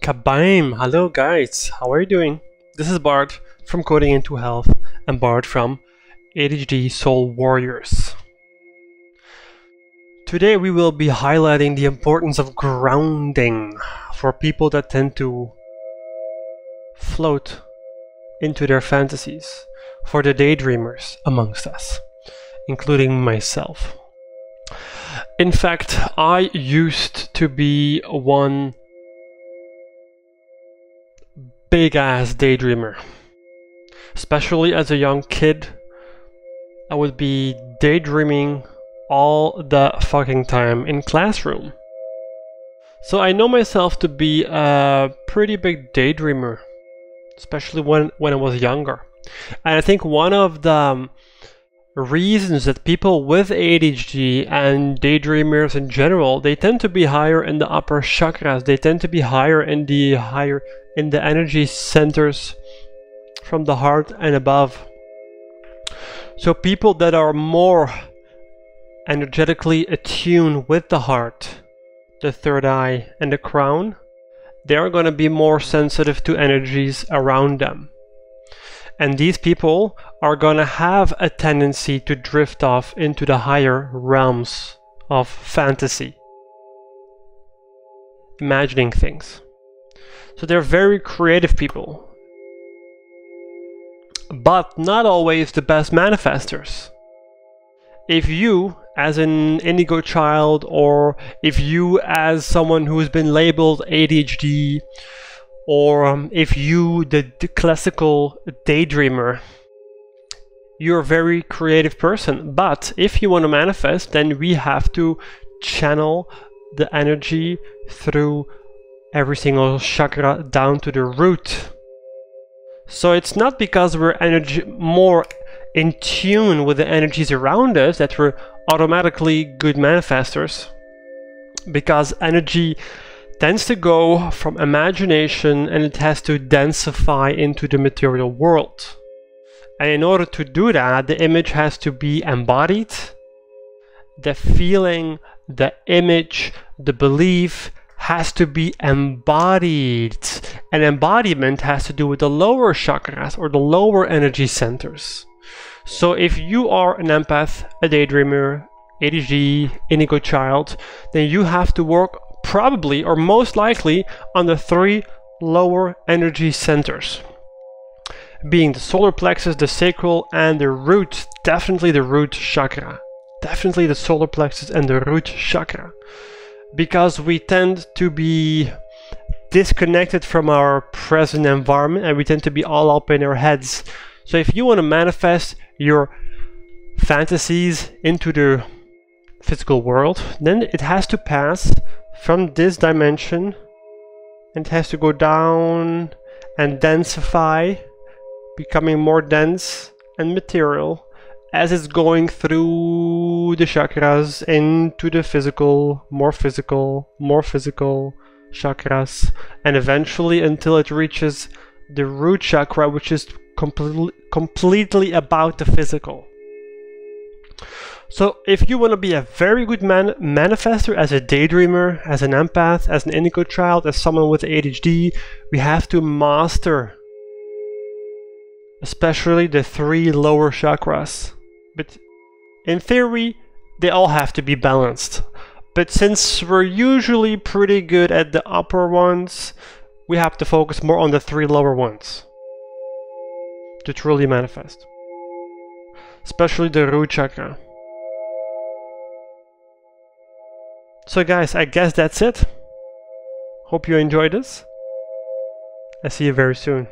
Kabam! Hello guys, how are you doing? This is Bart from Coding into Health and Bart from ADHD Soul Warriors. Today we will be highlighting the importance of grounding for people that tend to float into their fantasies, for the daydreamers amongst us, including myself. In fact, I used to be one big-ass daydreamer. Especially as a young kid, I would be daydreaming all the fucking time in classroom. So I know myself to be a pretty big daydreamer, especially when I was younger. And I think one of the reasons that people with ADHD and daydreamers in general, they tend to be higher in the upper chakras. They tend to be higher in the energy centers from the heart and above. So people that are more energetically attuned with the heart, the third eye and the crown, they are going to be more sensitive to energies around them. And these people are going to have a tendency to drift off into the higher realms of fantasy, imagining things. So they're very creative people, but not always the best manifestors. If you, as an indigo child, or if you as someone who's been labeled ADHD, or if you, the classical daydreamer, you're a very creative person. But if you want to manifest, then we have to channel the energy through every single chakra down to the root. So it's not because we're more in tune with the energies around us that we're automatically good manifestors. Because energy tends to go from imagination and it has to densify into the material world. And in order to do that, the image has to be embodied. The feeling, the image, the belief has to be embodied. And embodiment has to do with the lower chakras or the lower energy centers. So if you are an empath, a daydreamer, ADHD, indigo child, then you have to work probably or most likely on the three lower energy centers, being the solar plexus, the sacral, and the root. Definitely the root chakra. Definitely the solar plexus and the root chakra. Because we tend to be disconnected from our present environment and we tend to be all up in our heads. So if you want to manifest your fantasies into the physical world, then it has to pass from this dimension and it has to go down and densify, becoming more dense and material as it's going through the chakras into the physical, more physical chakras, and eventually until it reaches the root chakra, which is completely about the physical. So if you want to be a very good manifester as a daydreamer, as an empath, as an indigo child, as someone with ADHD, we have to master especially the three lower chakras. But in theory, they all have to be balanced. But since we're usually pretty good at the upper ones, we have to focus more on the three lower ones to truly manifest. Especially the root chakra. So guys, I guess that's it. Hope you enjoyed this. I see you very soon.